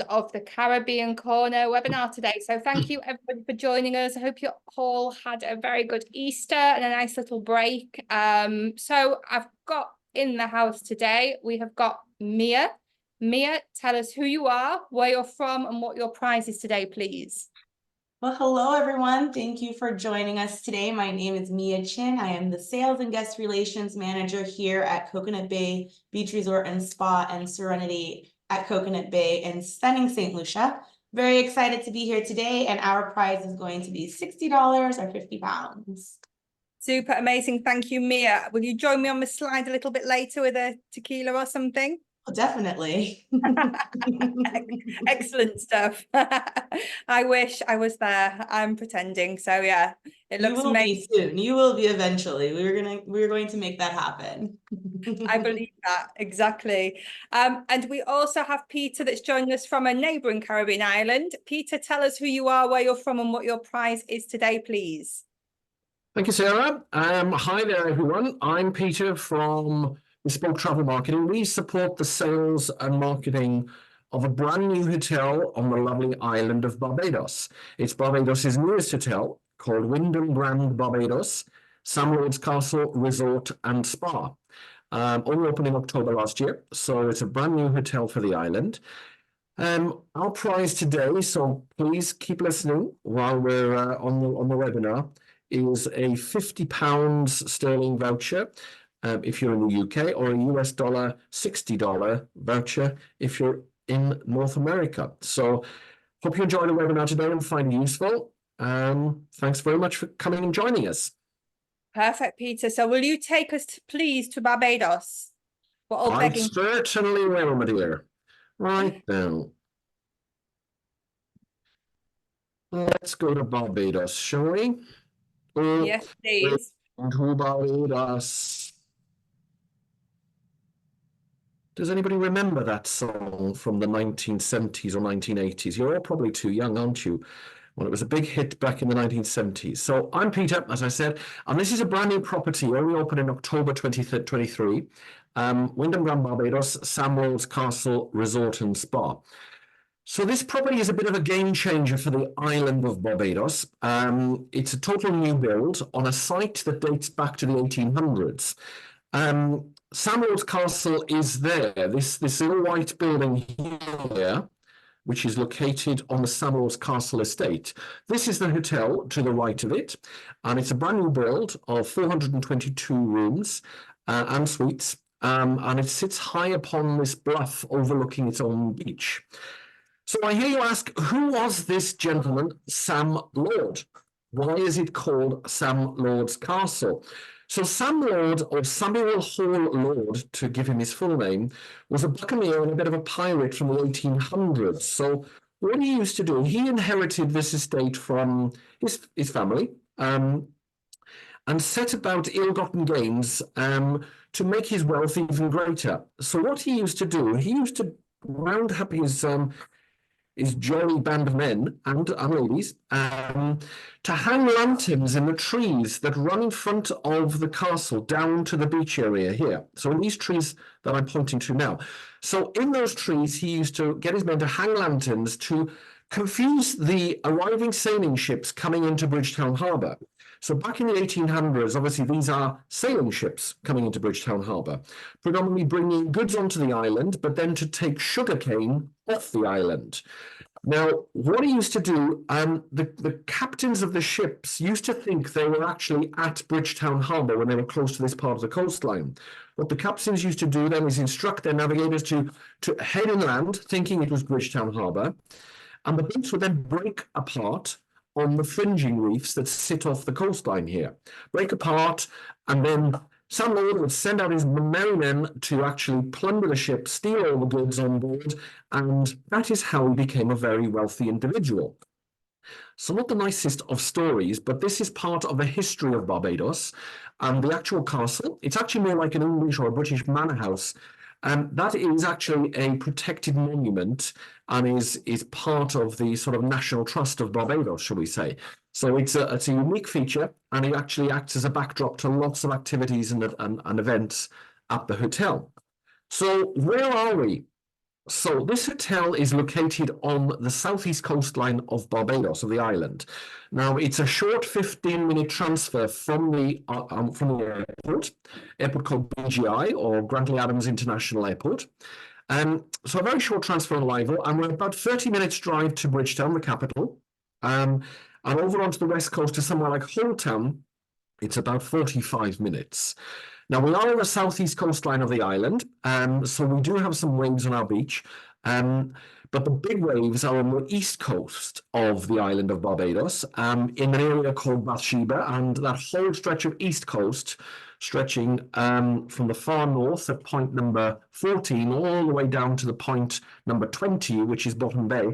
of the Caribbean Corner webinar today. So thank you everybody for joining us. I hope you all had a very good Easter and a nice little break. So I've got in the house today, we have got Mia. Mia, tell us who you are, where you're from, and what your prize is today, please. Well, hello, everyone. Thank you for joining us today. My name is Mia Chin. I am the Sales and Guest Relations Manager here at Coconut Bay Beach Resort and Spa and Serenity at Coconut Bay in stunning St. Lucia. Very excited to be here today, and our prize is going to be $60 or 50 pounds. Super amazing. Thank you, Mia. Will you join me on the slide a little bit later with a tequila or something? Well, definitely. Excellent stuff. I wish I was there. I'm pretending. So yeah, it looks amazing. You will be soon. You will be eventually. We're going to make that happen. I believe that exactly. And we also have Peter that's joined us from a neighboring Caribbean island. Peter, tell us who you are, where you're from, and what your prize is today, please. Thank you, Sarah. Hi there, everyone. I'm Peter from Bespoke Travel Marketing. We support the sales and marketing of a brand new hotel on the lovely island of Barbados. It's Barbados' newest hotel called Wyndham Grand Barbados, Sam Lord's Castle Resort and Spa. Only opened in October last year, so it's a brand new hotel for the island. Our prize today, so please keep listening while we're on the webinar, is a £50 sterling voucher if you're in the UK, or a US dollar $60 voucher if you're in North America. So hope you enjoy the webinar today and find it useful. Thanks very much for coming and joining us. Perfect, Peter. So will you take us, please, to Barbados? We're all I begging. certainly will, my dear. Right now. Let's go to Barbados, shall we? Yes, please. To Barbados. Does anybody remember that song from the 1970s or 1980s? You're all probably too young, aren't you? Well, it was a big hit back in the 1970s. So I'm Peter, as I said, and this is a brand new property where we opened in October 2023. Wyndham Grand Barbados, Sam Lord's Castle Resort and Spa. So this property is a bit of a game changer for the island of Barbados. It's a total new build on a site that dates back to the 1800s. Sam Lord's Castle is there, this little white building here, which is located on the Sam Lord's Castle estate. This is the hotel to the right of it, and it's a brand new build of 422 rooms and suites, and it sits high upon this bluff overlooking its own beach. So I hear you ask, who was this gentleman, Sam Lord? Why is it called Sam Lord's Castle? So Sam Lord, or Samuel Hall Lord, to give him his full name, was a buccaneer and a bit of a pirate from the 1800s. So what he used to do, he inherited this estate from his family, and set about ill-gotten gains to make his wealth even greater. So what he used to do, he used to round up his jolly band of men and ladies to hang lanterns in the trees that run in front of the castle down to the beach area here. So in these trees that I'm pointing to now. So in those trees, he used to get his men to hang lanterns to confuse the arriving sailing ships coming into Bridgetown Harbour. So back in the 1800s, obviously these are sailing ships coming into Bridgetown Harbour, predominantly bringing goods onto the island, but then to take sugarcane off the island. Now, what he used to do, the captains of the ships used to think they were actually at Bridgetown Harbour when they were close to this part of the coastline. What the captains used to do then is instruct their navigators to head inland, thinking it was Bridgetown Harbour, and the boats would then break apart on the fringing reefs that sit off the coastline here. Break apart, and then Sam Lord would send out his merry men to actually plunder the ship, steal all the goods on board, and that is how he became a very wealthy individual. So not the nicest of stories, but this is part of the history of Barbados, and the actual castle, it's actually more like an English or a British manor house. That is actually a protected monument and is part of the sort of national trust of Barbados, shall we say. So it's a unique feature, and it actually acts as a backdrop to lots of activities and events at the hotel. So where are we? So this hotel is located on the southeast coastline of Barbados, of the island. Now, it's a short 15-minute transfer from the airport called BGI, or Grantley Adams International Airport. So a very short transfer on arrival, and we're about 30 minutes drive to Bridgetown, the capital. And over onto the west coast to somewhere like Hull Town, it's about 45 minutes. Now, we are on the southeast coastline of the island, so we do have some waves on our beach, but the big waves are on the east coast of the island of Barbados, in an area called Bathsheba, and that whole stretch of east coast, stretching from the far north at point number 14 all the way down to the point number 20, which is Bottom Bay.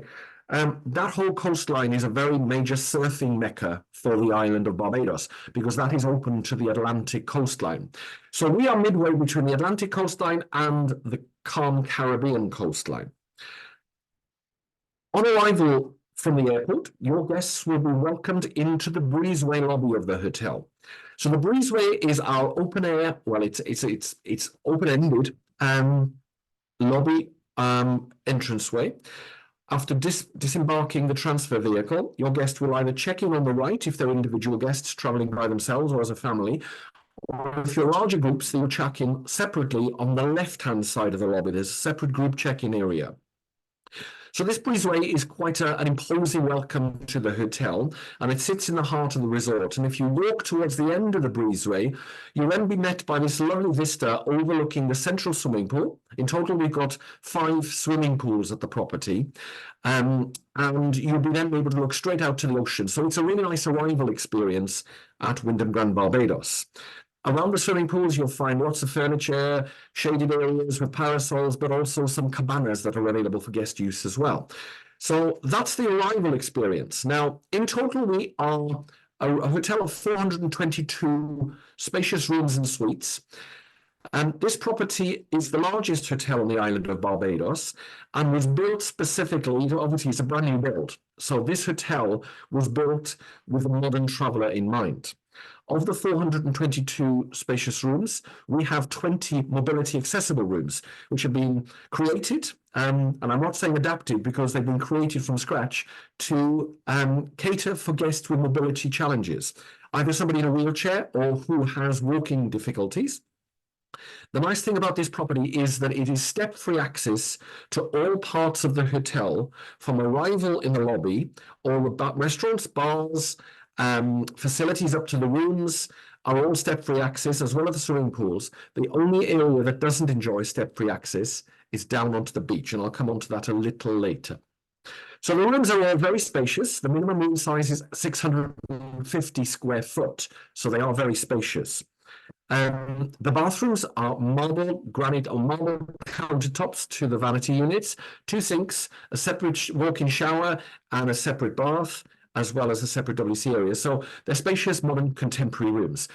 That whole coastline is a very major surfing mecca for the island of Barbados, because that is open to the Atlantic coastline. So we are midway between the Atlantic coastline and the calm Caribbean coastline. On arrival from the airport, your guests will be welcomed into the breezeway lobby of the hotel. So the breezeway is our open air, well, it's open-ended lobby entranceway. After disembarking the transfer vehicle, your guest will either check in on the right if they're individual guests traveling by themselves or as a family, or if you're larger groups, they'll check in separately on the left-hand side of the lobby. There's a separate group check-in area. So this breezeway is quite an imposing welcome to the hotel, and it sits in the heart of the resort. And if you walk towards the end of the breezeway, you'll then be met by this lovely vista overlooking the central swimming pool. In total, we've got 5 swimming pools at the property, and you'll be then able to look straight out to the ocean. So it's a really nice arrival experience at Wyndham Grand Barbados. Around the swimming pools, you'll find lots of furniture, shaded areas with parasols, but also some cabanas that are available for guest use as well. So that's the arrival experience. Now, in total, we are a hotel of 422 spacious rooms and suites. And this property is the largest hotel on the island of Barbados and was built specifically, obviously it's a brand new build. So this hotel was built with a modern traveller in mind. Of the 422 spacious rooms, we have 20 mobility accessible rooms, which have been created, and I'm not saying adapted because they've been created from scratch to cater for guests with mobility challenges, either somebody in a wheelchair or who has walking difficulties. The nice thing about this property is that it is step-free access to all parts of the hotel from arrival in the lobby. All the restaurants, bars, facilities up to the rooms are all step-free access, as well as the swimming pools. The only area that doesn't enjoy step-free access is down onto the beach, and I'll come on to that a little later. So the rooms are all very spacious. The minimum room size is 650 square foot, so they are very spacious. The bathrooms are marble, granite or marble countertops to the vanity units, 2 sinks, a separate walk-in shower and a separate bath, as well as a separate WC area. So they're spacious, modern, contemporary rooms.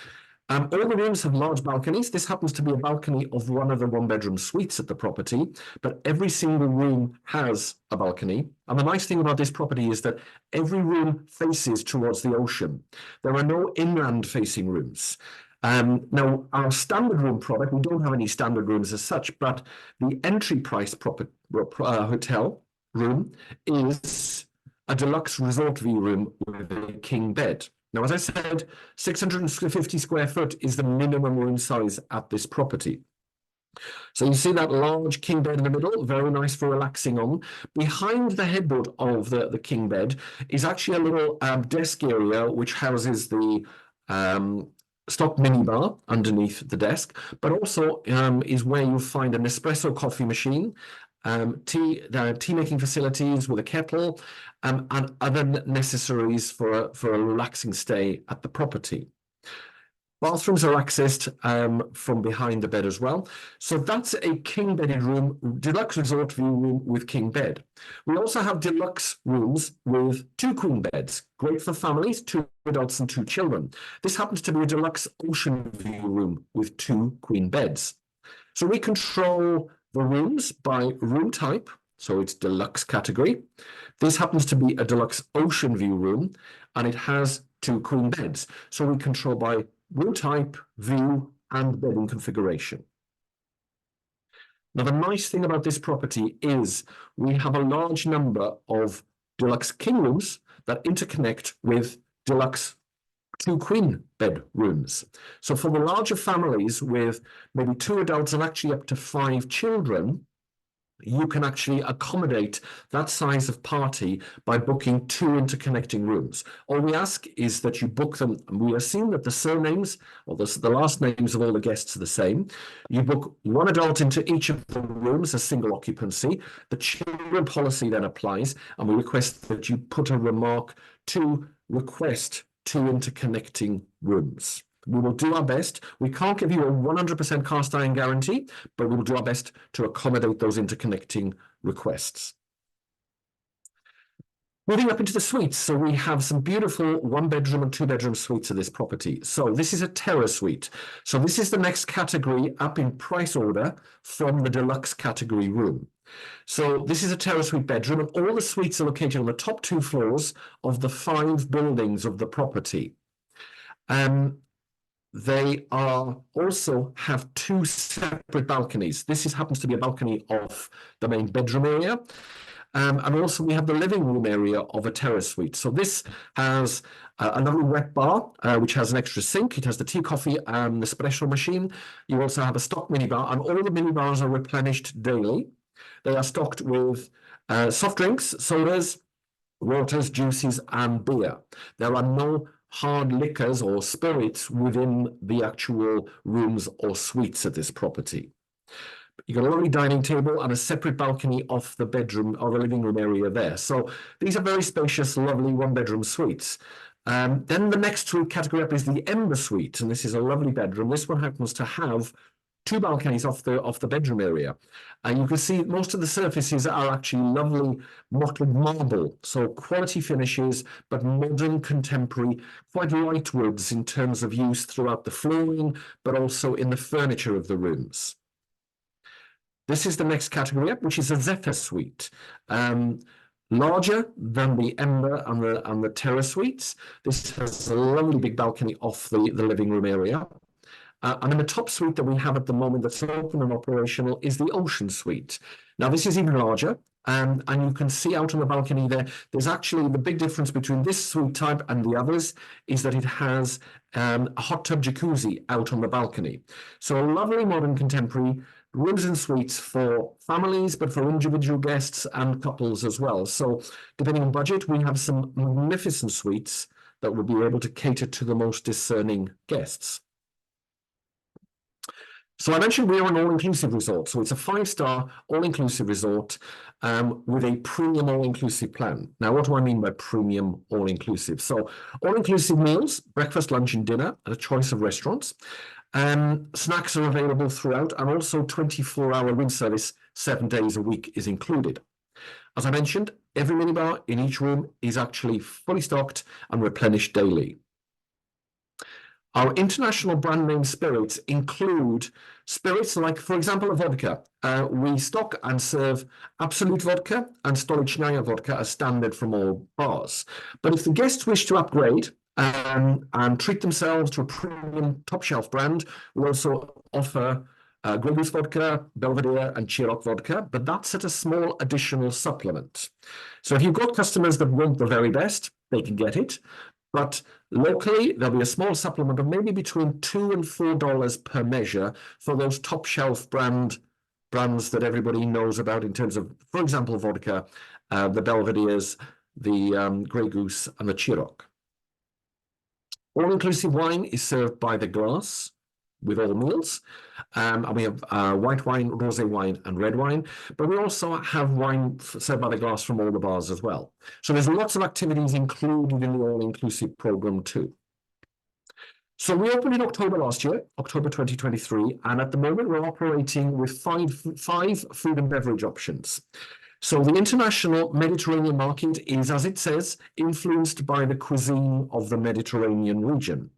All the rooms have large balconies. This happens to be a balcony of one of the 1-bedroom suites at the property, but every single room has a balcony. And the nice thing about this property is that every room faces towards the ocean. There are no inland-facing rooms. Now, our standard room product, we don't have any standard rooms as such, but the entry price hotel room is a deluxe resort view room with a king bed. Now, as I said, 650 square foot is the minimum room size at this property. So you see that large king bed in the middle, very nice for relaxing on. Behind the headboard of the king bed is actually a little desk area which houses the stock minibar underneath the desk, but also is where you'll find an espresso coffee machine, tea making facilities with a kettle, and other necessaries for a relaxing stay at the property. Bathrooms are accessed from behind the bed as well. So that's a king bedded room, deluxe resort view room with king bed. We also have deluxe rooms with 2 queen beds, great for families, 2 adults and 2 children. This happens to be a deluxe ocean view room with 2 queen beds. So we control the rooms by room type, so it's deluxe category. This happens to be a deluxe ocean view room, and it has 2 queen beds. So we control by room type, view, and bedding configuration. Now, the nice thing about this property is we have a large number of deluxe king rooms that interconnect with deluxe 2 queen bed rooms. So for the larger families with maybe 2 adults and actually up to 5 children, you can actually accommodate that size of party by booking 2 interconnecting rooms. All we ask is that you book them, and we assume that the surnames or the last names of all the guests are the same. You book 1 adult into each of the rooms as single occupancy. The children policy then applies, and we request that you put a remark to request 2 interconnecting rooms. We will do our best. We can't give you a 100% cast iron guarantee, but we will do our best to accommodate those interconnecting requests. Moving up into the suites, so we have some beautiful 1-bedroom and 2-bedroom suites of this property. So this is a terrace suite. So this is the next category up in price order from the deluxe category room. So this is a terrace suite bedroom, and all the suites are located on the top 2 floors of the 5 buildings of the property. They also have 2 separate balconies. This happens to be a balcony of the main bedroom area. And also we have the living room area of a terrace suite. So this has a lovely wet bar, which has an extra sink. It has the tea, coffee, and the espresso machine. You also have a stock minibar, and all the minibars are replenished daily. They are stocked with soft drinks, sodas, waters, juices, and beer. There are no hard liquors or spirits within the actual rooms or suites at this property. You've got a lovely dining table and a separate balcony off the bedroom or the living room area there. So these are very spacious, lovely 1-bedroom suites. Then the next suite category up is the Ember Suite, and this is a lovely bedroom. This one happens to have 2 balconies off the bedroom area, and you can see most of the surfaces are actually lovely mottled marble, so quality finishes, but modern, contemporary, quite light woods in terms of use throughout the flooring, but also in the furniture of the rooms. This is the next category up, which is a Zephyr Suite. Larger than the Ember and the Terrace Suites. This has a lovely big balcony off the living room area. And in the top suite that we have at the moment that's open and operational is the Ocean Suite. Now, this is even larger, and you can see out on the balcony there's actually the big difference between this suite type and the others is that it has a hot tub jacuzzi out on the balcony. So a lovely modern contemporary rooms and suites for families, but for individual guests and couples as well. So depending on budget, we have some magnificent suites that will be able to cater to the most discerning guests. So I mentioned we are an all-inclusive resort. So it's a 5-star all-inclusive resort with a premium all-inclusive plan. Now, what do I mean by premium all-inclusive? So all-inclusive meals, breakfast, lunch, and dinner at a choice of restaurants. Snacks are available throughout, and also 24-hour room service 7 days a week is included. As I mentioned, every minibar in each room is actually fully stocked and replenished daily. Our international brand name spirits include spirits like, for example, a vodka. We stock and serve Absolute vodka and Stolichnaya vodka as standard from all bars. But if the guests wish to upgrade and treat themselves to a premium top shelf brand, we also offer Grey Goose vodka, Belvedere, and Chirok vodka, but that's at a small additional supplement. So if you've got customers that want the very best, they can get it. But locally, there'll be a small supplement of maybe between $2 and $4 per measure for those top shelf brands that everybody knows about in terms of, for example, vodka, the Belvederes, the Grey Goose, and the Chirok. All-inclusive wine is served by the glass with all meals. And we have white wine, rosé wine, and red wine. But we also have wine served by the glass from all the bars as well. So there's lots of activities included in the all-inclusive program too. So we opened in October last year, October 2023, and at the moment we're operating with five food and beverage options. So the international Mediterranean market is, as it says, influenced by the cuisine of the Mediterranean region.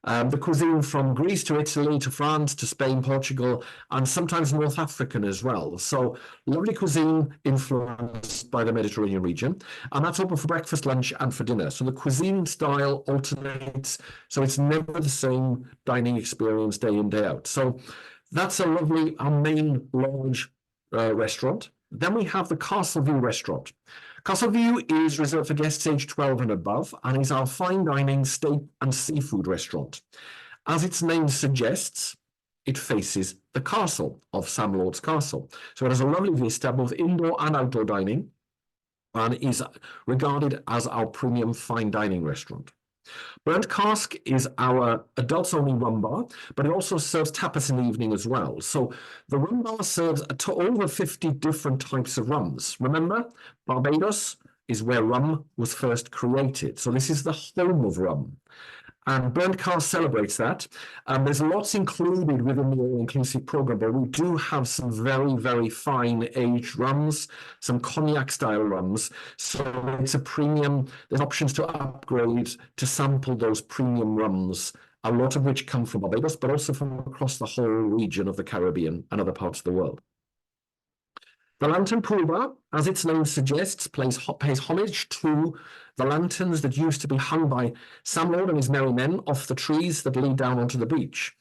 The cuisine from Greece to Italy to France to Spain, Portugal, and sometimes North African as well. So lovely cuisine influenced by the Mediterranean region. And that's open for breakfast, lunch, and for dinner. So the cuisine style alternates. So it's never the same dining experience day in, day out. So That's a lovely, our main large restaurant. Then we have the Castle View restaurant. Castle View is reserved for guests aged 12 and above and is our fine dining steak and seafood restaurant. As its name suggests, it faces the castle of Sam Lord's Castle. So it has a lovely vista, both indoor and outdoor dining, and is regarded as our premium fine dining restaurant. Burnt Cask is our adults-only rum bar, but it also serves tapas in the evening as well. So the rum bar serves over 50 different types of rums. Remember, Barbados is where rum was first created. So this is the home of rum. And Burnt Cask celebrates that. There's lots included within the all-inclusive program, but we do have some very, very fine aged rums, some cognac-style rums. So it's a premium. There's options to upgrade, to sample those premium rums, a lot of which come from Barbados, but also from across the whole region of the Caribbean and other parts of the world. The Lantern Pool Bar, as its name suggests, pays homage to the lanterns that used to be hung by Sam Lord and his merry men off the trees that lead down onto the beach.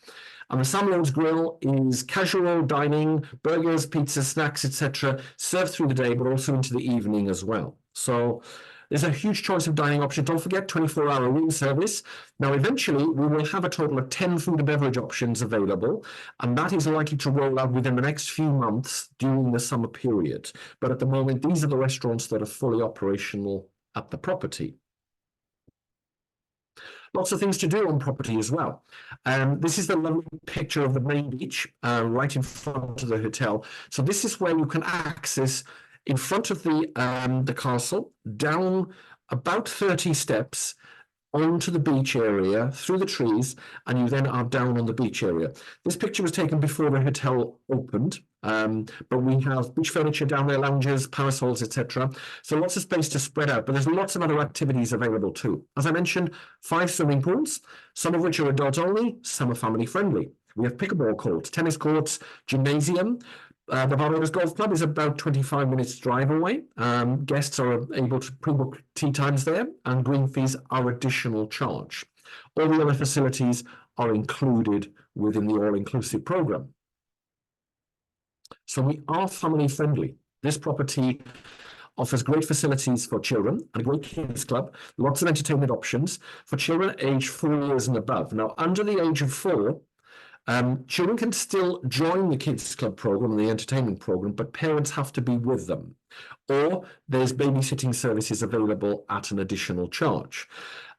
And the Sam Lord's Grill is casual dining, burgers, pizzas, snacks, etc., served through the day, but also into the evening as well. So there's a huge choice of dining options. Don't forget 24-hour room service. Now, eventually, we will have a total of 10 food and beverage options available, and that is likely to roll out within the next few months during the summer period. But at the moment, these are the restaurants that are fully operational at the property. Lots of things to do on property as well. This is the lovely picture of the main beach right in front of the hotel. So this is where you can access in front of the castle, down about 30 steps onto the beach area, through the trees, and you then are down on the beach area. This picture was taken before the hotel opened, but we have beach furniture down there, lounges, parasols, etc. So lots of space to spread out, but there's lots of other activities available too. As I mentioned, 5 swimming pools, some of which are adult only, some are family friendly. We have pickleball courts, tennis courts, gymnasium. The Barbados Golf Club is about 25 minutes drive away. Guests are able to pre-book tea times there, and green fees are additional charge. All the other facilities are included within the all-inclusive program. So we are family friendly. This property offers great facilities for children and a great kids club, lots of entertainment options for children aged 4 years and above. Now, under the age of 4, children can still join the kids club program and the entertainment program, but parents have to be with them. Or there's babysitting services available at an additional charge.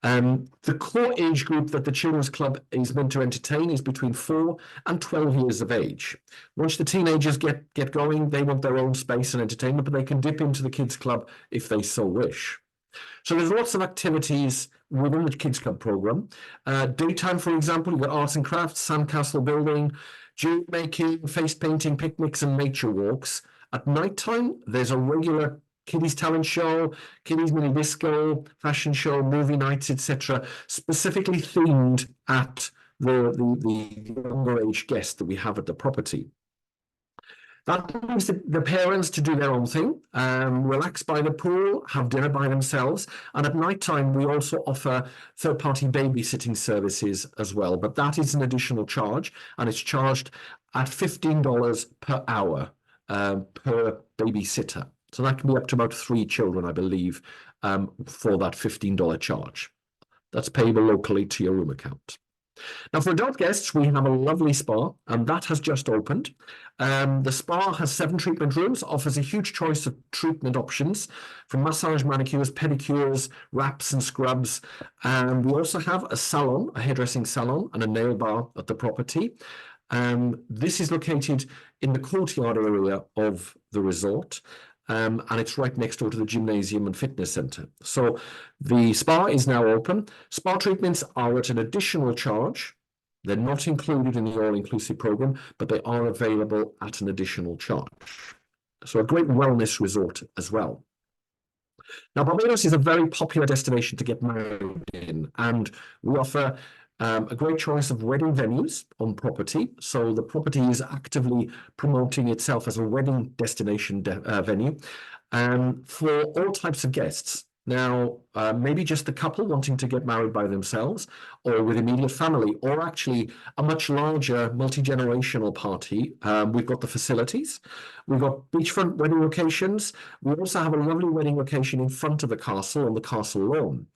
The core age group that the children's club is meant to entertain is between 4 and 12 years of age. Once the teenagers get going, they want their own space and entertainment, but they can dip into the kids club if they so wish. So there's lots of activities within the Kids Club program. Daytime, for example, you've got arts and crafts, sandcastle building, jewelry making, face painting, picnics and nature walks. At nighttime, there's a regular kiddies talent show, kiddies mini disco, fashion show, movie nights, etc., specifically themed at the younger age guests that we have at the property. That leaves the parents to do their own thing, relax by the pool, have dinner by themselves. And at night time, we also offer third-party babysitting services as well. But that is an additional charge, and it's charged at $15 per hour per babysitter. So that can be up to about 3 children, I believe, for that $15 charge. That's payable locally to your room account. Now, for adult guests, we have a lovely spa, and that has just opened. The spa has 7 treatment rooms, offers a huge choice of treatment options, from massage, manicures, pedicures, wraps and scrubs. And we also have a salon, a hairdressing salon, and a nail bar at the property. This is located in the courtyard area of the resort. And it's right next door to the gymnasium and fitness center. So the spa is now open. Spa treatments are at an additional charge. They're not included in the all-inclusive program, but they are available at an additional charge. So a great wellness resort as well. Now, Barbados is a very popular destination to get married in, and we offer a great choice of wedding venues on property. So the property is actively promoting itself as a wedding destination venue for all types of guests. Now, maybe just a couple wanting to get married by themselves or with immediate family, or actually a much larger multi-generational party. We've got the facilities. We've got beachfront wedding locations. We also have a lovely wedding location in front of the castle on the castle lawn.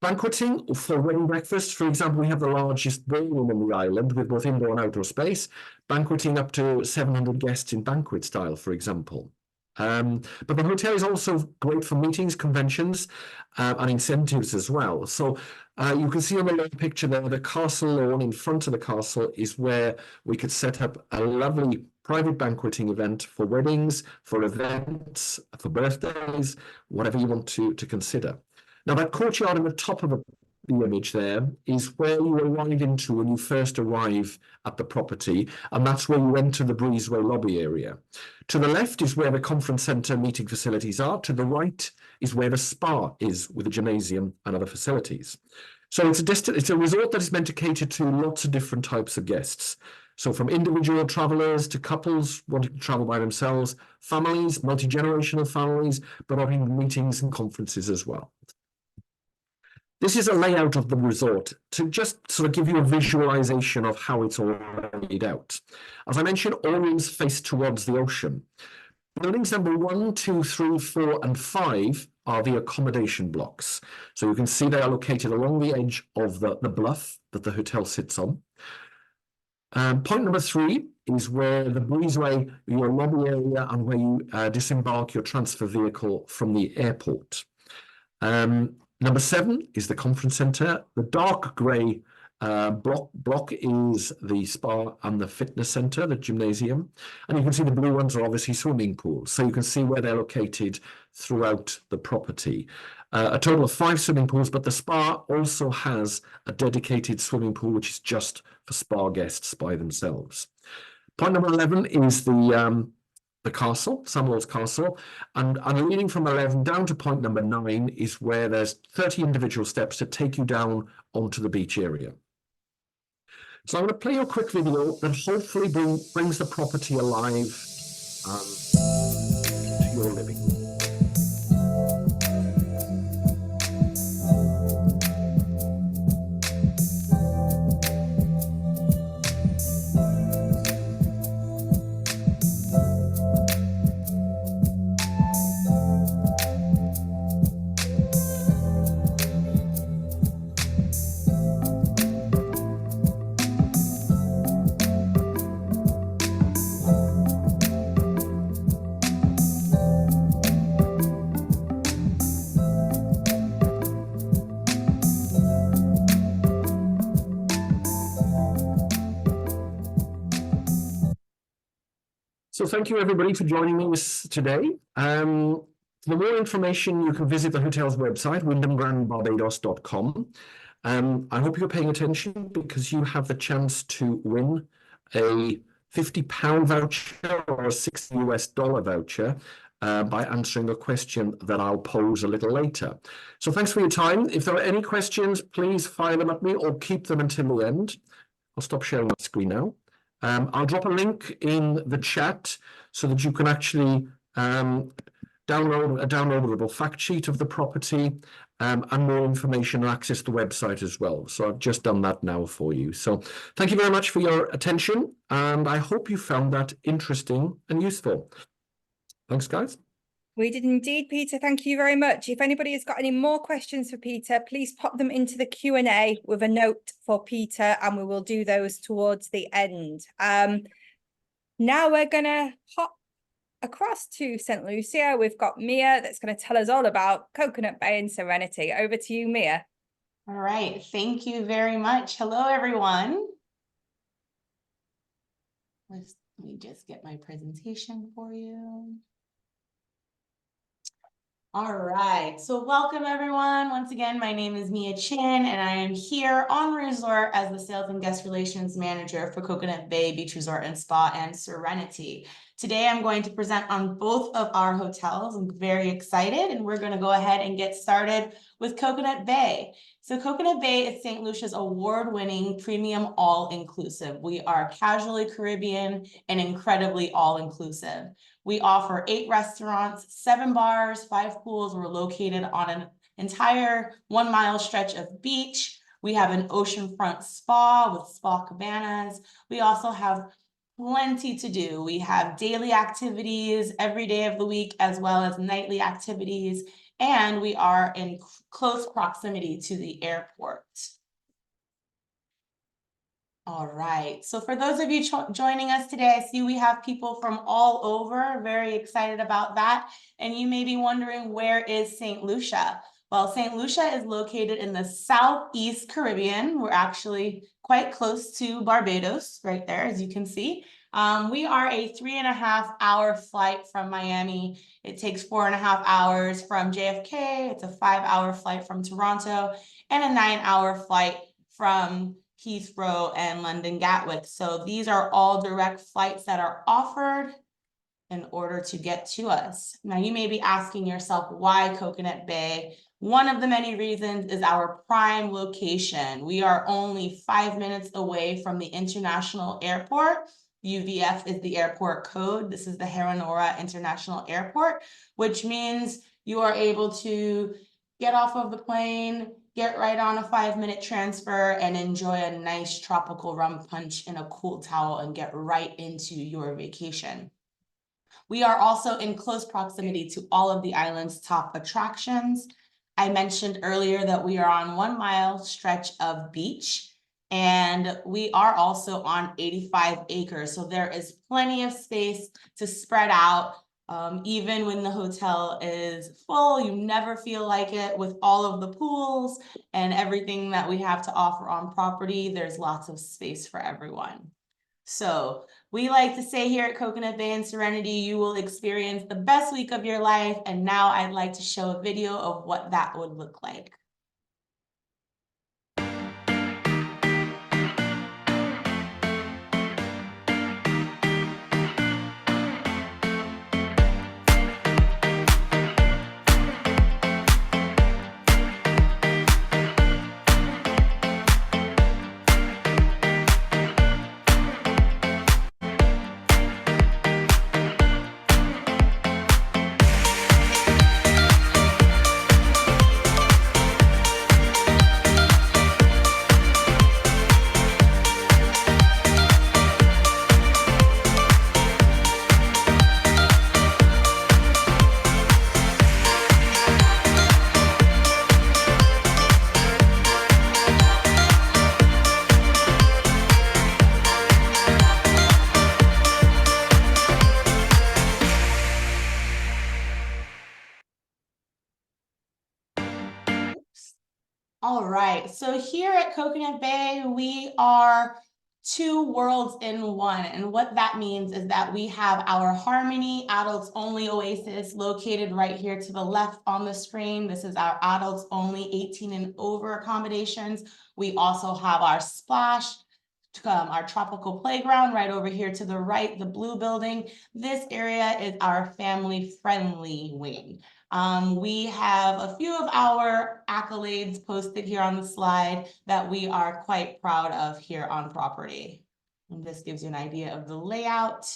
Banqueting for wedding breakfast, for example, we have the largest ballroom on the island with both indoor and outdoor space, banqueting up to 700 guests in banquet style, for example. But the hotel is also great for meetings, conventions, and incentives as well. So you can see on the lower picture there, the castle lawn in front of the castle is where we could set up a lovely private banqueting event for weddings, for events, for birthdays, whatever you want to consider. Now, that courtyard in the top of the image there is where you arrive into when you first arrive at the property, and that's where you enter the breezeway lobby area. To the left is where the conference centre meeting facilities are. To the right is where the spa is with the gymnasium and other facilities. So it's a resort that is meant to cater to lots of different types of guests. So from individual travellers to couples wanting to travel by themselves, families, multi-generational families, but having meetings and conferences as well. This is a layout of the resort to just sort of give you a visualization of how it's all laid out. As I mentioned, all rooms face towards the ocean. Buildings number 1, 2, 3, 4, and 5 are the accommodation blocks. So you can see they are located along the edge of the bluff that the hotel sits on. Point number 3 is where the breezeway, your lobby area, and where you disembark your transfer vehicle from the airport. Number 7 is the conference centre. The dark grey block is the spa and the fitness centre, the gymnasium. And you can see the blue ones are obviously swimming pools. So you can see where they're located throughout the property. A total of 5 swimming pools, but the spa also has a dedicated swimming pool, which is just for spa guests by themselves. Point number 11 is the castle, Samuel's Castle, and leading from 11 down to point number 9 is where there's 30 individual steps to take you down onto the beach area. So I'm going to play you a quick video that hopefully brings the property alive to your living room. So thank you everybody for joining me today. For more information, you can visit the hotel's website, wyndhamgrandbarbados.com. I hope you're paying attention because you have the chance to win a £50 voucher or a $60 US voucher by answering a question that I'll pose a little later. So thanks for your time. If there are any questions, please fire them at me or keep them until the end. I'll stop sharing my screen now. I'll drop a link in the chat so that you can actually download a downloadable fact sheet of the property and more information and access the website as well. So I've just done that now for you. So thank you very much for your attention, and I hope you found that interesting and useful. Thanks, guys. We did indeed, Peter. Thank you very much. If anybody has got any more questions for Peter, please pop them into the Q&A with a note for Peter, and we will do those towards the end. Now we're going to hop across to St. Lucia. We've got Mia that's going to tell us all about Coconut Bay and Serenity. Over to you, Mia. All right, thank you very much. Hello, everyone. Let me just get my presentation for you. All right, so welcome everyone. Once again, my name is Mia Chin, and I am here on resort as the Sales and Guest Relations Manager for Coconut Bay Beach Resort and Spa and Serenity. Today, I'm going to present on both of our hotels. I'm very excited, and we're going to go ahead and get started with Coconut Bay. So Coconut Bay is St. Lucia's award-winning premium all-inclusive. We are casually Caribbean and incredibly all-inclusive. We offer 8 restaurants, 7 bars, 5 pools. We're located on an entire 1 mile stretch of beach. We have an oceanfront spa with spa cabanas. We also have plenty to do. We have daily activities every day of the week, as well as nightly activities, and we are in close proximity to the airport. All right, so for those of you joining us today, I see we have people from all over, very excited about that. And you may be wondering, where is St. Lucia? Well, St. Lucia is located in the Southeast Caribbean. We're actually quite close to Barbados, right there, as you can see. We are a 3.5-hour flight from Miami. It takes 4.5 hours from JFK. It's a 5-hour flight from Toronto and a 9-hour flight from Heathrow and London Gatwick. So these are all direct flights that are offered in order to get to us. Now you may be asking yourself, why Coconut Bay? One of the many reasons is our prime location. We are only 5 minutes away from the international airport. UVF is the airport code. This is the Heronora International Airport, which means you are able to get off of the plane, get right on a 5-minute transfer, and enjoy a nice tropical rum punch in a cool towel and get right into your vacation. We are also in close proximity to all of the island's top attractions. I mentioned earlier that we are on 1 mile stretch of beach, and we are also on 85 acres. So there is plenty of space to spread out. Even when the hotel is full, you never feel like it. With all of the pools and everything that we have to offer on property, there's lots of space for everyone. So we like to say here at Coconut Bay and Serenity, you will experience the best week of your life. And now I'd like to show a video of what that would look like. All right, so here at Coconut Bay, we are 2 worlds in one. And what that means is that we have our Harmony Adults Only Oasis located right here to the left on the screen. This is our adults only 18 and over accommodations. We also have our Splash, our tropical playground right over here to the right, the blue building. This area is our family-friendly wing. We have a few of our accolades posted here on the slide that we are quite proud of here on property. And this gives you an idea of the layout.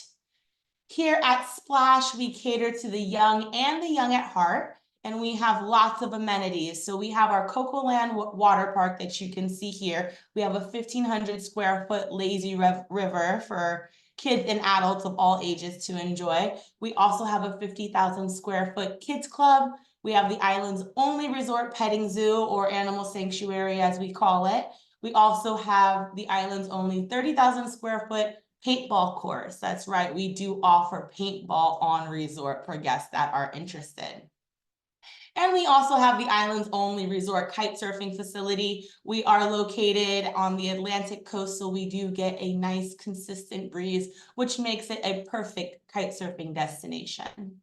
Here at Splash, we cater to the young and the young at heart, and we have lots of amenities. So we have our Coco Land water park that you can see here. We have a 1,500 square foot lazy river for kids and adults of all ages to enjoy. We also have a 50,000 square foot kids club. We have the island's only resort petting zoo, or animal sanctuary as we call it. We also have the island's only 30,000 square foot paintball course. That's right, we do offer paintball on resort for guests that are interested. And we also have the island's only resort kite surfing facility. We are located on the Atlantic coast, so we do get a nice consistent breeze, which makes it a perfect kite surfing destination.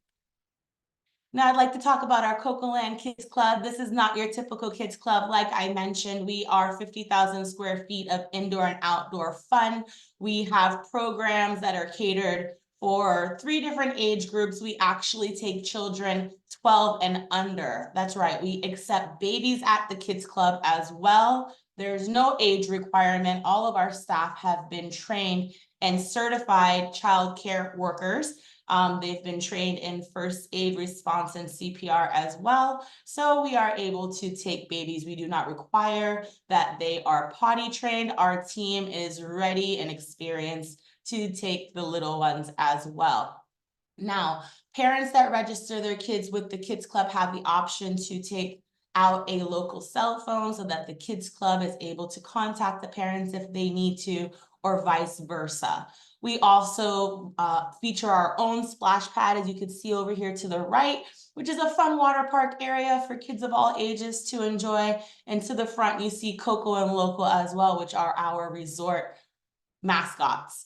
Now I'd like to talk about our Coco Land Kids Club. This is not your typical kids club. Like I mentioned, we are 50,000 square feet of indoor and outdoor fun. We have programs that are catered for 3 different age groups. We actually take children 12 and under. That's right, we accept babies at the kids club as well. There's no age requirement. All of our staff have been trained and certified child care workers. They've been trained in first aid response and CPR as well. So we are able to take babies. We do not require that they are potty trained. Our team is ready and experienced to take the little ones as well. Now, parents that register their kids with the Kids Club have the option to take out a local cell phone so that the Kids Club is able to contact the parents if they need to, or vice versa. We also feature our own splash pad, as you can see over here to the right, which is a fun water park area for kids of all ages to enjoy. And to the front, you see Coco and Loco as well, which are our resort mascots.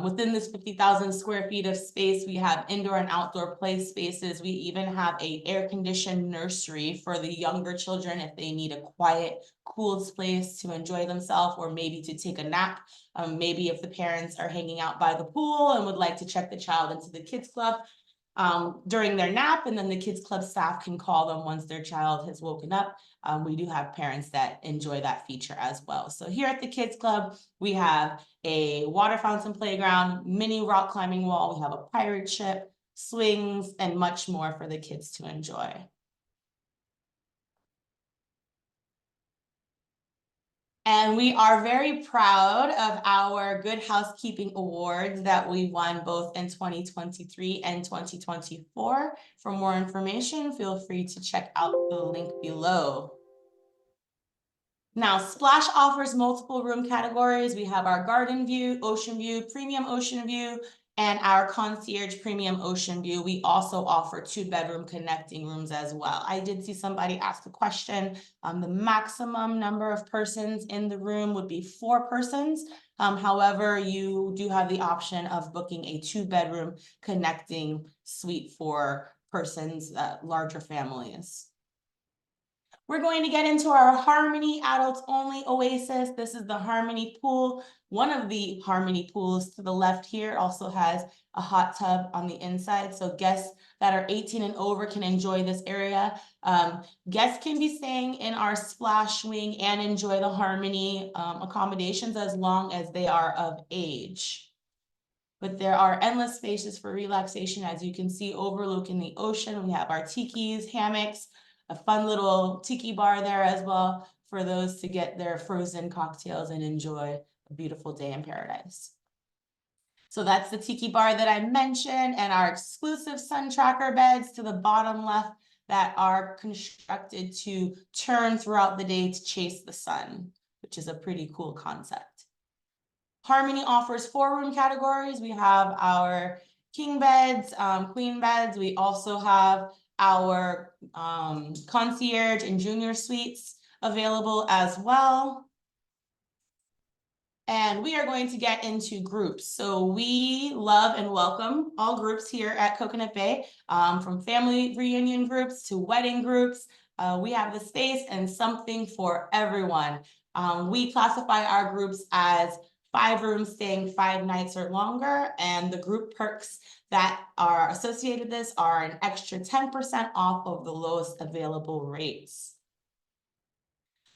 Within this 50,000 square feet of space, we have indoor and outdoor play spaces. We even have an air-conditioned nursery for the younger children if they need a quiet, cool place to enjoy themselves, or maybe to take a nap. Maybe if the parents are hanging out by the pool and would like to check the child into the Kids Club during their nap, and then the Kids Club staff can call them once their child has woken up. We do have parents that enjoy that feature as well. So here at the Kids Club, we have a water fountain playground, mini rock climbing wall, we have a pirate ship, swings, and much more for the kids to enjoy. And we are very proud of our Good Housekeeping Awards that we won both in 2023 and 2024. For more information, feel free to check out the link below. Now, Splash offers multiple room categories. We have our Garden View, Ocean View, Premium Ocean View, and our Concierge Premium Ocean View. We also offer 2-bedroom connecting rooms as well. I did see somebody ask a question. The maximum number of persons in the room would be 4 persons. However, you do have the option of booking a 2-bedroom connecting suite for persons, larger families. We're going to get into our Harmony Adults Only Oasis. This is the Harmony Pool. One of the Harmony pools to the left here also has a hot tub on the inside. So guests that are 18 and over can enjoy this area. Guests can be staying in our splash wing and enjoy the Harmony accommodations as long as they are of age. But there are endless spaces for relaxation, as you can see overlooking the ocean. We have our tikis, hammocks, a fun little tiki bar there as well for those to get their frozen cocktails and enjoy a beautiful day in paradise. So that's the tiki bar that I mentioned, and our exclusive sun tracker beds to the bottom left that are constructed to turn throughout the day to chase the sun, which is a pretty cool concept. Harmony offers 4 room categories. We have our king beds, queen beds. We also have our concierge and junior suites available as well. And we are going to get into groups. So we love and welcome all groups here at Coconut Bay, from family reunion groups to wedding groups. We have the space and something for everyone. We classify our groups as 5 rooms staying 5 nights or longer, and the group perks that are associated with this are an extra 10% off of the lowest available rates.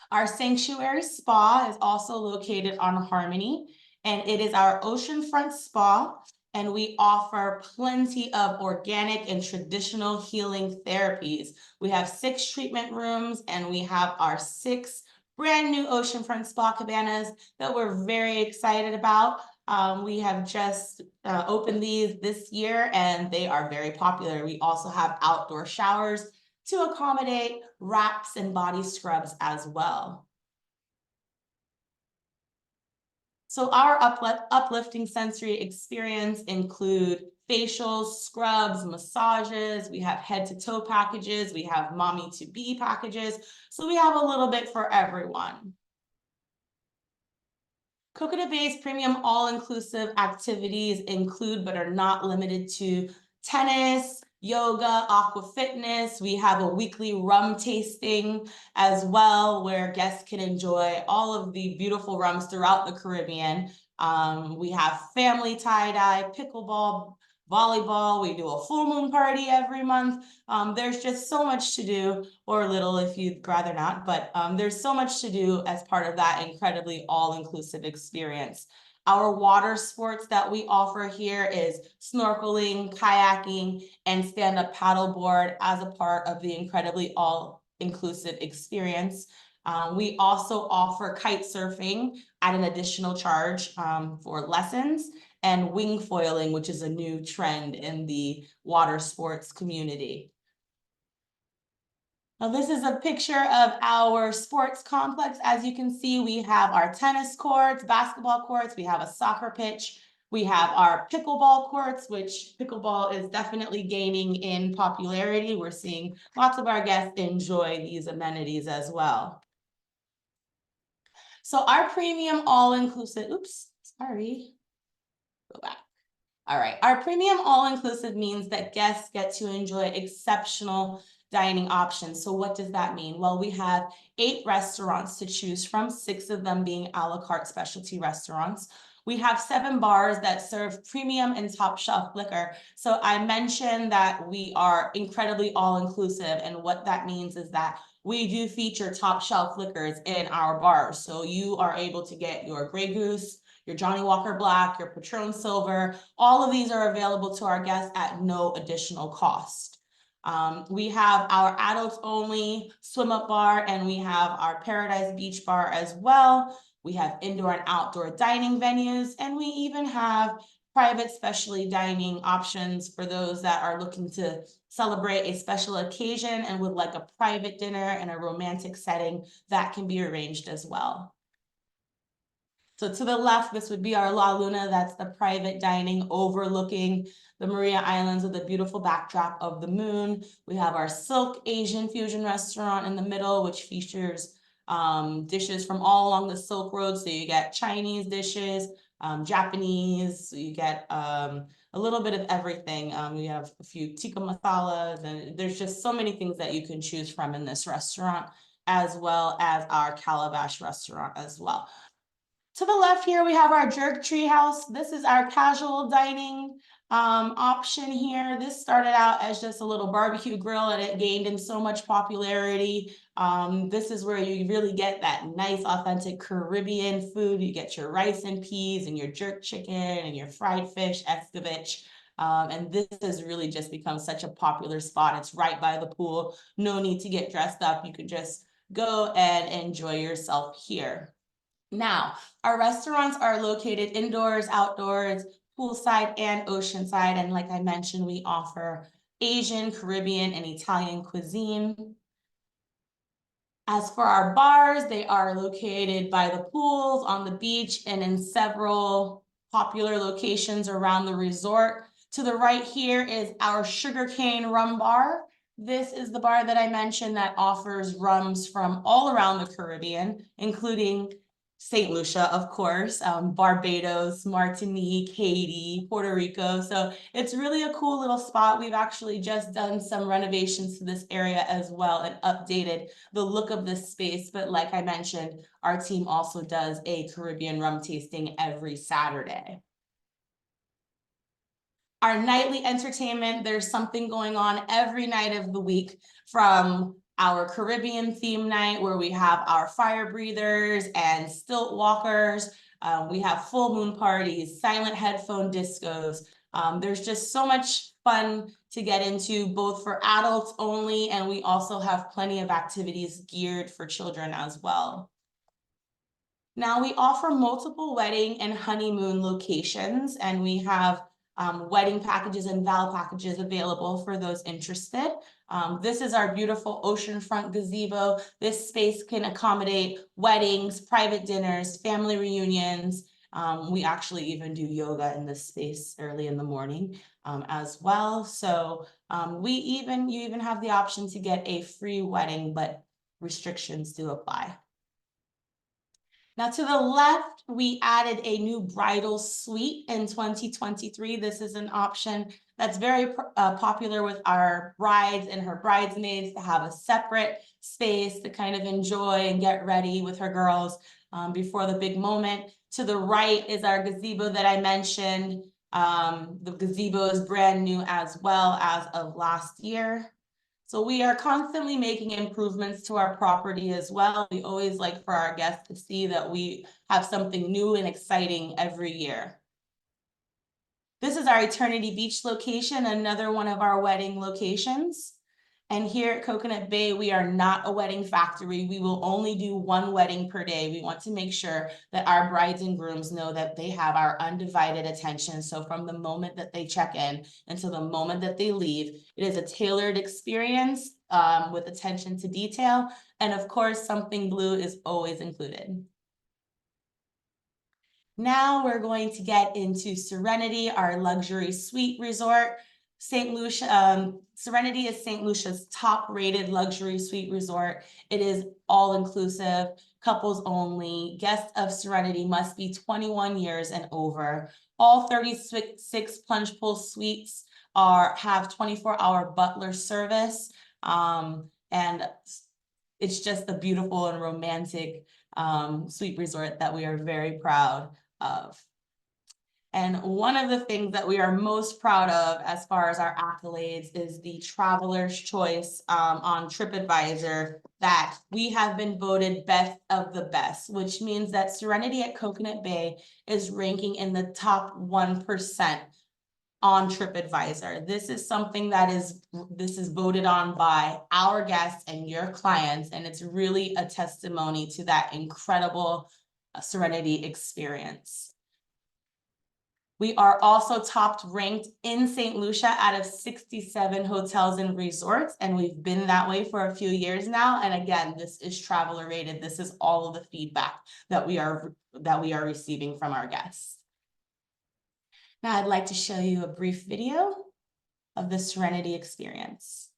Our Sanctuary Spa is also located on Harmony, and it is our oceanfront spa, and we offer plenty of organic and traditional healing therapies. We have 6 treatment rooms, and we have our 6 brand new oceanfront spa cabanas that we're very excited about. We have just opened these this year, and they are very popular. We also have outdoor showers to accommodate wraps and body scrubs as well. So our uplifting sensory experience include facials, scrubs, massages. We have head to toe packages. We have mommy to be packages. So we have a little bit for everyone. Coconut Bay's premium all-inclusive activities include, but are not limited to, tennis, yoga, aqua fitness. We have a weekly rum tasting as well, where guests can enjoy all of the beautiful rums throughout the Caribbean. We have family tie-dye, pickleball, volleyball. We do a full moon party every month. There's just so much to do, or little if you'd rather not, but there's so much to do as part of that incredibly all-inclusive experience. Our water sports that we offer here is snorkeling, kayaking, and stand-up paddleboard as a part of the incredibly all-inclusive experience. We also offer kite surfing at an additional charge for lessons, and wing foiling, which is a new trend in the water sports community. Now, this is a picture of our sports complex. As you can see, we have our tennis courts, basketball courts, we have a soccer pitch, we have our pickleball courts, which pickleball is definitely gaining in popularity. We're seeing lots of our guests enjoy these amenities as well. So our premium all-inclusive, oops, sorry, go back. All right, our premium all-inclusive means that guests get to enjoy exceptional dining options. So what does that mean? Well, we have 8 restaurants to choose from, 6 of them being a la carte specialty restaurants. We have 7 bars that serve premium and top shelf liquor. So I mentioned that we are incredibly all-inclusive, and what that means is that we do feature top shelf liquors in our bars. So you are able to get your Grey Goose, your Johnny Walker Black, your Patron Silver. All of these are available to our guests at no additional cost. We have our adults only swim up bar, and we have our Paradise Beach bar as well. We have indoor and outdoor dining venues, and we even have private specialty dining options for those that are looking to celebrate a special occasion and would like a private dinner in a romantic setting. That can be arranged as well. So to the left, this would be our La Luna. That's the private dining overlooking the Maria Islands with a beautiful backdrop of the moon. We have our Silk Asian Fusion restaurant in the middle, which features dishes from all along the Silk Road. So you get Chinese dishes, Japanese, you get a little bit of everything. We have a few tikka masalas, and there's just so many things that you can choose from in this restaurant, as well as our Calabash restaurant as well. To the left here, we have our Jerk Treehouse. This is our casual dining option here. This started out as just a little barbecue grill, and it gained in so much popularity. This is where you really get that nice, authentic Caribbean food. You get your rice and peas and your jerk chicken and your fried fish, escovitch. And this has really just become such a popular spot. It's right by the pool. No need to get dressed up. You could just go and enjoy yourself here. Now, our restaurants are located indoors, outdoors, poolside, and oceanside. And like I mentioned, we offer Asian, Caribbean, and Italian cuisine. As for our bars, they are located by the pools, on the beach, and in several popular locations around the resort. To the right here is our Sugarcane Rum Bar. This is the bar that I mentioned that offers rums from all around the Caribbean, including St. Lucia, of course, Barbados, Martinique, Haiti, Puerto Rico. So it's really a cool little spot. We've actually just done some renovations to this area as well and updated the look of this space. But like I mentioned, our team also does a Caribbean rum tasting every Saturday. Our nightly entertainment, there's something going on every night of the week, from our Caribbean theme night where we have our fire breathers and stilt walkers. We have full moon parties, silent headphone discos. There's just so much fun to get into, both for adults only, and we also have plenty of activities geared for children as well. Now, we offer multiple wedding and honeymoon locations, and we have wedding packages and vow packages available for those interested. This is our beautiful oceanfront gazebo. This space can accommodate weddings, private dinners, family reunions. We actually even do yoga in this space early in the morning as well. So you even have the option to get a free wedding, but restrictions do apply. Now, to the left, we added a new bridal suite in 2023. This is an option that's very popular with our brides and her bridesmaids, to have a separate space to kind of enjoy and get ready with her girls before the big moment. To the right is our gazebo that I mentioned. The gazebo is brand new as well as of last year. So we are constantly making improvements to our property as well. We always like for our guests to see that we have something new and exciting every year. This is our Eternity Beach location, another one of our wedding locations. And here at Coconut Bay, we are not a wedding factory. We will only do one wedding per day. We want to make sure that our brides and grooms know that they have our undivided attention. So from the moment that they check in until the moment that they leave, it is a tailored experience with attention to detail. And of course, something blue is always included. Now we're going to get into Serenity, our luxury suite resort. St. Lucia, Serenity is St. Lucia's top-rated luxury suite resort. It is all-inclusive, couples only. Guests of Serenity must be 21 years and over. All 36 plunge pool suites have 24-hour butler service, and it's just a beautiful and romantic suite resort that we are very proud of. And one of the things that we are most proud of as far as our accolades is the Traveler's Choice on TripAdvisor, that we have been voted best of the best, which means that Serenity at Coconut Bay is ranking in the top 1% on TripAdvisor. This is something that is voted on by our guests and your clients, and it's really a testimony to that incredible Serenity experience. We are also top ranked in St. Lucia out of 67 hotels and resorts, and we've been that way for a few years now. And again, this is traveler rated. This is all of the feedback that we are receiving from our guests. Now I'd like to show you a brief video of the Serenity experience.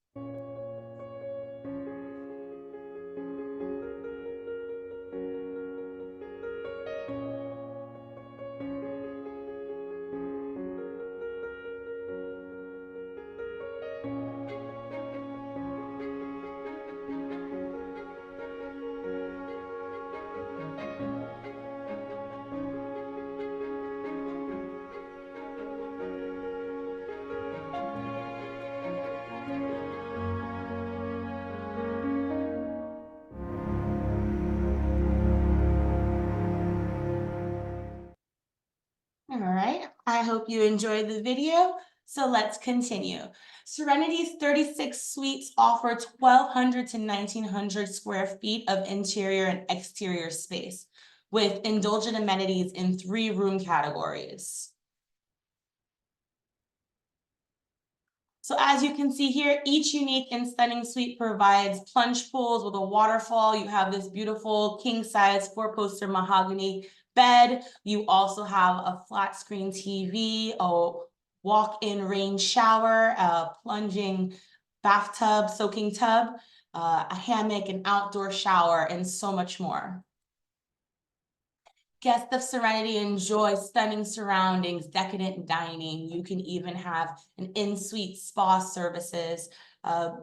All right, I hope you enjoyed the video. So let's continue. Serenity's 36 suites offer 1,200 to 1,900 square feet of interior and exterior space with indulgent amenities in 3 room categories. So as you can see here, each unique and stunning suite provides plunge pools with a waterfall. You have this beautiful king-size 4-poster mahogany bed. You also have a flat screen TV, a walk-in rain shower, a plunging bathtub, soaking tub, a hammock, an outdoor shower, and so much more. Guests of Serenity enjoy stunning surroundings, decadent dining. You can even have an in-suite spa services.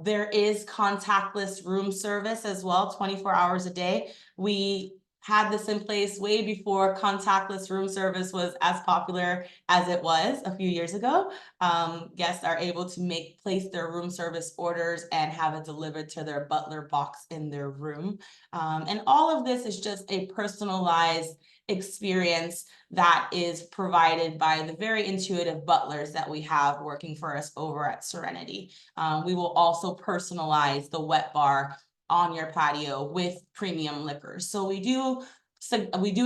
There is contactless room service as well, 24 hours a day. We had this in place way before contactless room service was as popular as it was a few years ago. Guests are able to place their room service orders and have it delivered to their butler box in their room. And all of this is just a personalized experience that is provided by the very intuitive butlers that we have working for us over at Serenity. We will also personalize the wet bar on your patio with premium liquors. So we do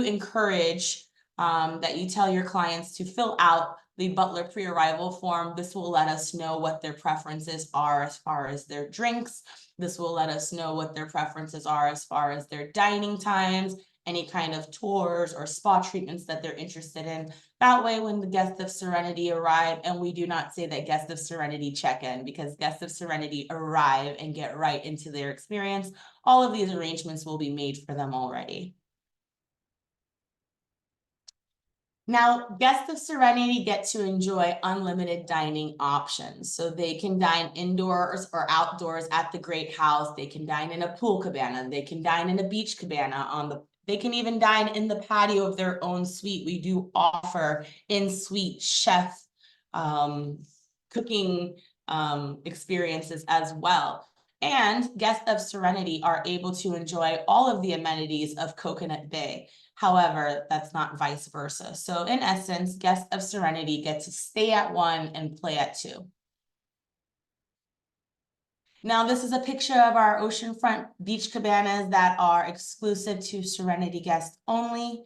encourage that you tell your clients to fill out the butler pre-arrival form. This will let us know what their preferences are as far as their drinks. This will let us know what their preferences are as far as their dining times, any kind of tours or spa treatments that they're interested in. That way, when the guests of Serenity arrive, and we do not say that guests of Serenity check in, because guests of Serenity arrive and get right into their experience, all of these arrangements will be made for them already. Now, guests of Serenity get to enjoy unlimited dining options. So they can dine indoors or outdoors at the Great House. They can dine in a pool cabana. They can dine in a beach cabana they can even dine in the patio of their own suite. We do offer in-suite chef cooking experiences as well. And guests of Serenity are able to enjoy all of the amenities of Coconut Bay. However, that's not vice versa. So in essence, guests of Serenity get to stay at one and play at two. Now, this is a picture of our oceanfront beach cabanas that are exclusive to Serenity guests only.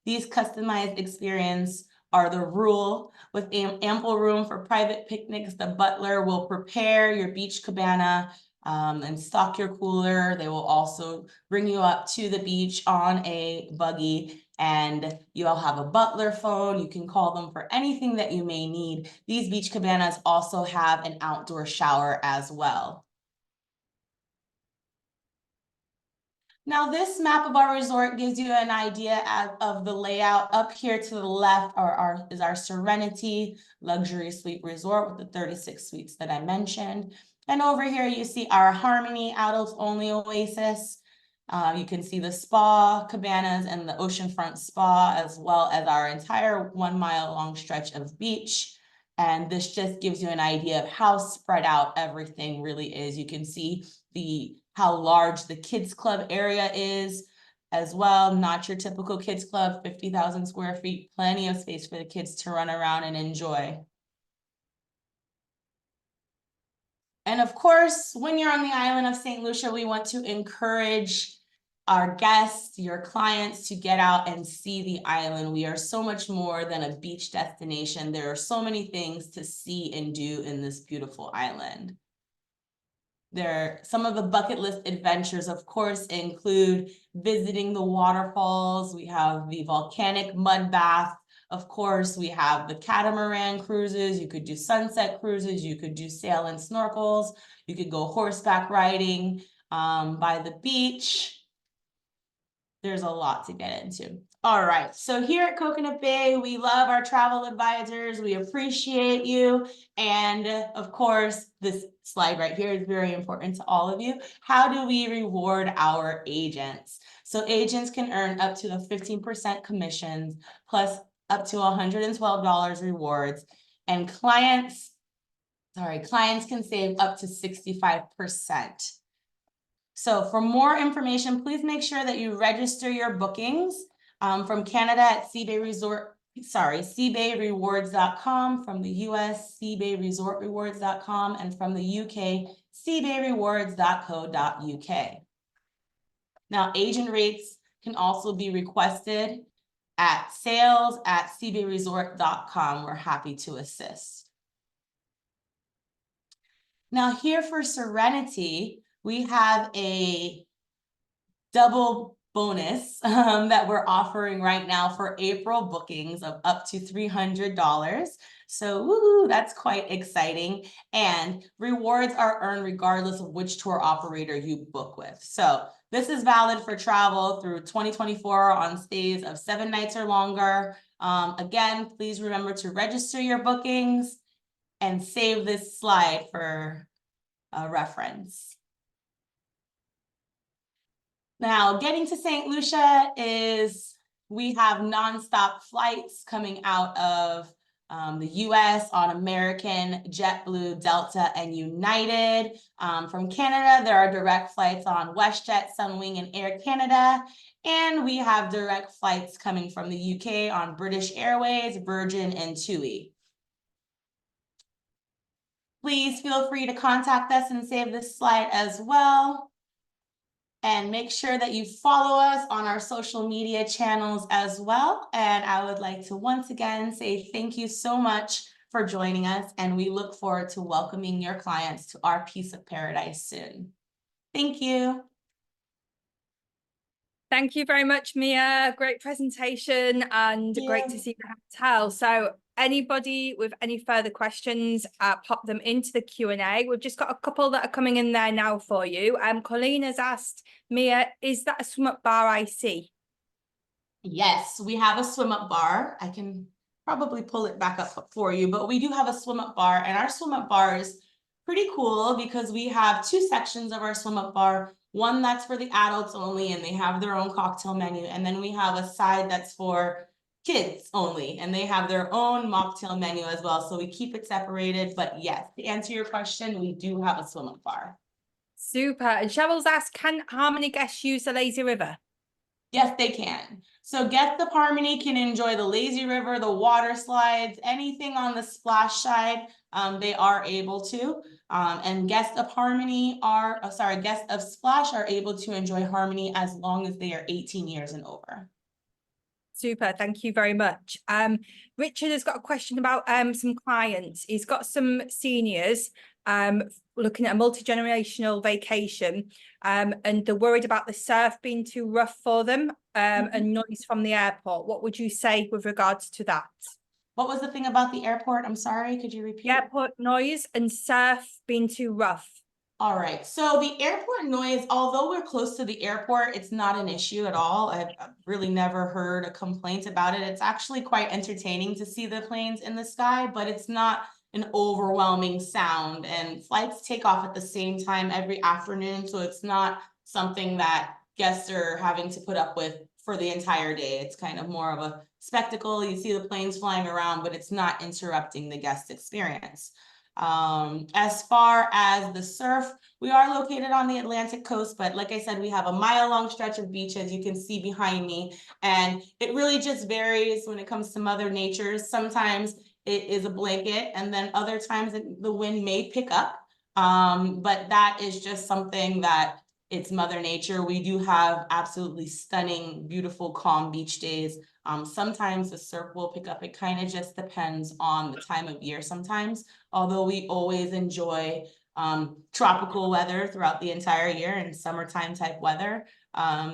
These customized experiences are the rule. With ample room for private picnics, the butler will prepare your beach cabana and stock your cooler. They will also bring you up to the beach on a buggy, and you'll have a butler phone. You can call them for anything that you may need. These beach cabanas also have an outdoor shower as well. Now, this map of our resort gives you an idea of the layout. Up here to the left is our Serenity Luxury Suite Resort with the 36 suites that I mentioned. And over here, you see our Harmony Adults Only Oasis. You can see the spa cabanas and the oceanfront spa, as well as our entire 1 mile long stretch of beach. And this just gives you an idea of how spread out everything really is. You can see how large the kids club area is as well. Not your typical kids club, 50,000 square feet, plenty of space for the kids to run around and enjoy. And of course, when you're on the island of St. Lucia, we want to encourage our guests, your clients, to get out and see the island. We are so much more than a beach destination. There are so many things to see and do in this beautiful island. Some of the bucket list adventures, of course, include visiting the waterfalls. We have the volcanic mud bath. Of course, we have the catamaran cruises. You could do sunset cruises. You could do sail and snorkels. You could go horseback riding by the beach. There's a lot to get into. All right, so here at Coconut Bay, we love our travel advisors. We appreciate you. And of course, this slide right here is very important to all of you. How do we reward our agents? So agents can earn up to the 15% commissions plus up to $112 rewards. And clients can save up to 65%. So for more information, please make sure that you register your bookings from Canada at seabayrewards.com, from the US, seabayresortrewards.com, and from the UK, seabayrewards.co.uk. Now, agent rates can also be requested at sales@seabayresort.com. We're happy to assist. Now, here for Serenity, we have a double bonus that we're offering right now for April bookings of up to $300. So woohoo, that's quite exciting. And rewards are earned regardless of which tour operator you book with. So this is valid for travel through 2024 on stays of 7 nights or longer. Again, please remember to register your bookings and save this slide for reference. Now, getting to St. Lucia we have nonstop flights coming out of the US on American, JetBlue, Delta, and United. From Canada, there are direct flights on WestJet, Sunwing, and Air Canada. And we have direct flights coming from the UK on British Airways, Virgin, and TUI. Please feel free to contact us and save this slide as well. And make sure that you follow us on our social media channels as well. And I would like to once again say thank you so much for joining us. And we look forward to welcoming your clients to our piece of paradise soon. Thank you. Thank you very much, Mia. Great presentation and great to see the hotel. So anybody with any further questions, pop them into the Q&A. We've just got a couple that are coming in there now for you. Colleen has asked, Mia, is that a swim up bar I see? Yes, we have a swim up bar. I can probably pull it back up for you, but we do have a swim up bar, and our swim up bar is pretty cool because we have 2 sections of our swim up bar. One that's for the adults only, and they have their own cocktail menu. And then we have a side that's for kids only, and they have their own mocktail menu as well. So we keep it separated. But yes, to answer your question, we do have a swim up bar. Super. And Cheryl's asked, can Harmony guests use the lazy river? Yes, they can. So Guests of Harmony can enjoy the lazy river, the water slides, anything on the splash side, they are able to. And Guests of Guests of Splash are able to enjoy Harmony as long as they are 18 years and over. Super, thank you very much. Richard has got a question about some clients. He's got some seniors looking at a multi-generational vacation, and they're worried about the surf being too rough for them, and noise from the airport. What would you say with regards to that? What was the thing about the airport? I'm sorry, could you repeat? Airport noise and surf being too rough. All right, so the airport noise, although we're close to the airport, it's not an issue at all. I've really never heard a complaint about it. It's actually quite entertaining to see the planes in the sky, but it's not an overwhelming sound, and flights take off at the same time every afternoon, so it's not something that guests are having to put up with for the entire day. It's kind of more of a spectacle. You see the planes flying around, but it's not interrupting the guest experience. As far as the surf, we are located on the Atlantic coast, but like I said, we have a mile-long stretch of beach, as you can see behind me, and it really just varies when it comes to Mother Nature. Sometimes it is a blanket, and then other times the wind may pick up, but that is just something that it's Mother Nature. We do have absolutely stunning, beautiful, calm beach days. Sometimes the surf will pick up. It kind of just depends on the time of year sometimes, although we always enjoy tropical weather throughout the entire year and summertime type weather.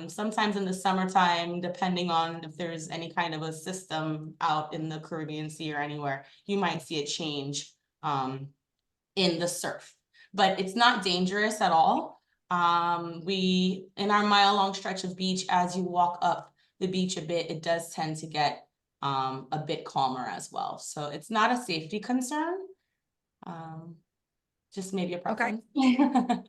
Sometimes in the summertime, depending on if there's any kind of a system out in the Caribbean Sea or anywhere, you might see a change in the surf, but it's not dangerous at all. In our mile-long stretch of beach, as you walk up the beach a bit, it does tend to get a bit calmer as well. So it's not a safety concern, just maybe a preference. Okay.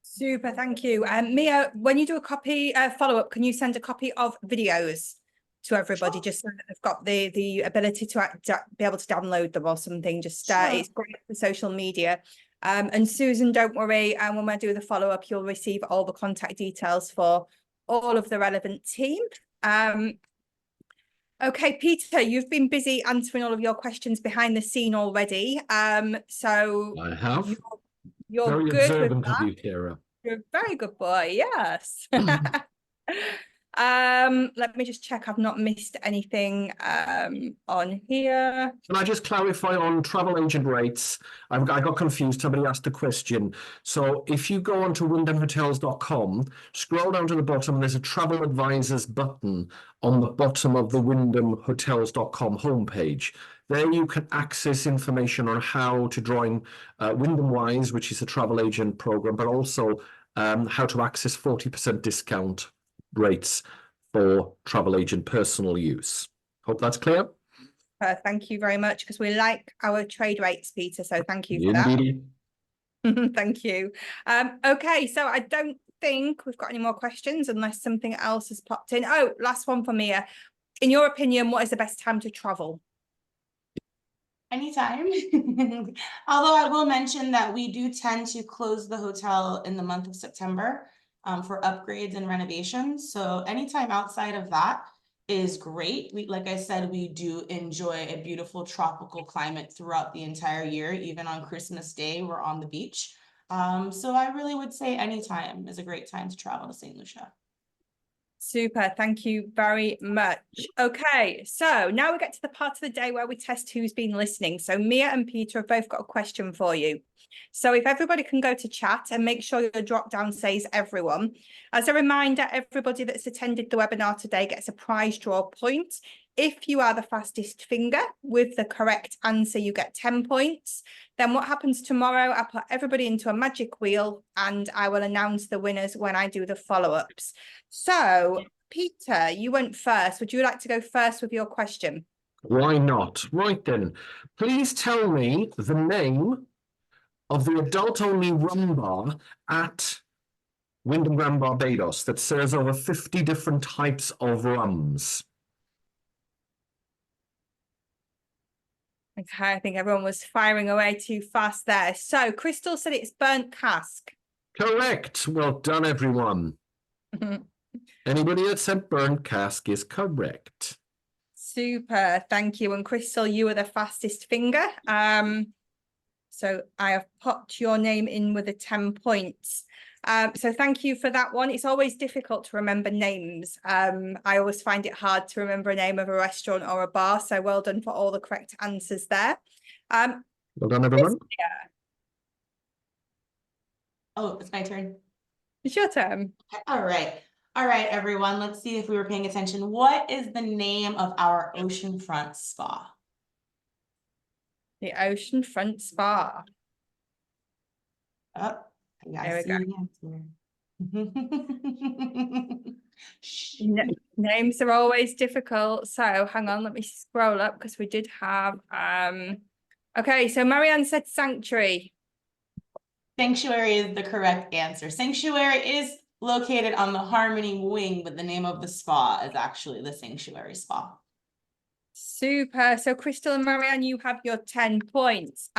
Super, thank you. Mia, when you do a copy follow-up, can you send a copy of videos to everybody, Sure. just so that they've got the ability to be able to download them or something? Just Sure. It's great for social media. And Susan, don't worry, when we do the follow-up, you'll receive all the contact details for all of the relevant team. Okay, Peter, you've been busy answering all of your questions behind the scene already. So I have. you're Very good with observant of that. you, Kira. You're a very good boy, yes. Let me just check I've not missed anything on here. Can I just clarify on travel agent rates? I got confused. Somebody asked a question. So if you go onto wyndhamhotels.com, scroll down to the bottom, there's a travel advisors button on the bottom of the wyndhamhotels.com homepage. There you can access information on how to join Wyndham Wise, which is a travel agent program, but also how to access 40% discount rates for travel agent personal use. Hope that's clear. Thank you very much, because we like our trade rates, Peter, so thank you for that. Indeed. Thank you. Okay, so I don't think we've got any more questions unless something else has popped in. Oh, last one for Mia. In your opinion, what is the best time to travel? Anytime. Although I will mention that we do tend to close the hotel in the month of September for upgrades and renovations. So anytime outside of that is great. Like I said, we do enjoy a beautiful tropical climate throughout the entire year. Even on Christmas Day, we're on the beach. So I really would say anytime is a great time to travel to St. Lucia. Super, thank you very much. Okay, so now we get to the part of the day where we test who's been listening. So Mia and Peter have both got a question for you. So if everybody can go to chat and make sure your drop down says everyone. As a reminder, everybody that's attended the webinar today gets a prize draw point. If you are the fastest finger with the correct answer, you get 10 points. Then what happens tomorrow, I put everybody into a magic wheel and I will announce the winners when I do the follow-ups. So, Peter, you went first. Would you like to go first with your question? Why not? Right then, please tell me the name of the adult-only rum bar at Wyndham Grand Barbados that serves over 50 different types of rums. Okay, I think everyone was firing away too fast there. So Crystal said it's Burnt Cask. Correct. Well done, everyone. Anybody that said burnt cask is correct. Super, thank you. And Crystal, you were the fastest finger. So I have popped your name in with the 10 points. So thank you for that one. It's always difficult to remember names. I always find it hard to remember a name of a restaurant or a bar. So well done for all the correct answers there. Well done, everyone. Oh, it's my turn. It's your turn. All right. All right, everyone. Let's see if we were paying attention. What is the name of our oceanfront spa? The Oceanfront Spa. Oh, I gotta There we see go. the answer. Shh. Names are always difficult. So hang on, let me scroll up because we did have okay, so Marianne said Sanctuary. Sanctuary is the correct answer. Sanctuary is located on the Harmony Wing, but the name of the spa is actually the Sanctuary Spa. Super. So Crystal and Marianne, you have your 10 points.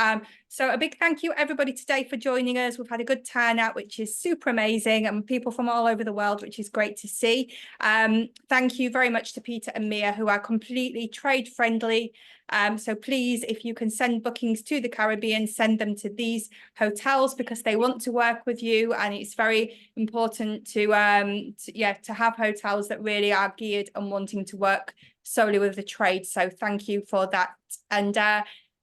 So a big thank you everybody today for joining us. We've had a good turnout, which is super amazing, and people from all over the world, which is great to see. Thank you very much to Peter and Mia, who are completely trade friendly. So please, if you can send bookings to the Caribbean, send them to these hotels because they want to work with you, and it's very important to have hotels that really are geared and wanting to work solely with the trade. So thank you for that. And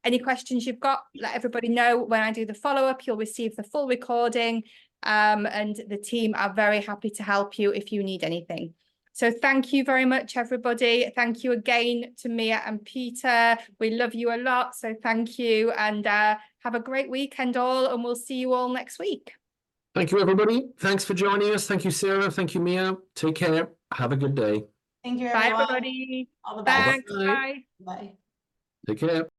any questions you've got, let everybody know. When I do the follow-up, you'll receive the full recording, and the team are very happy to help you if you need anything. So thank you very much, everybody. Thank you again to Mia and Peter. We love you a lot. So thank you, and have a great weekend all, and we'll see you all next week. Thank you, everybody. Thanks for joining us. Thank you, Sarah. Thank you, Mia. Take care. Have a good day. Thank you, Bye, everyone. everybody. All the best. Thanks. Bye. Bye. Take care.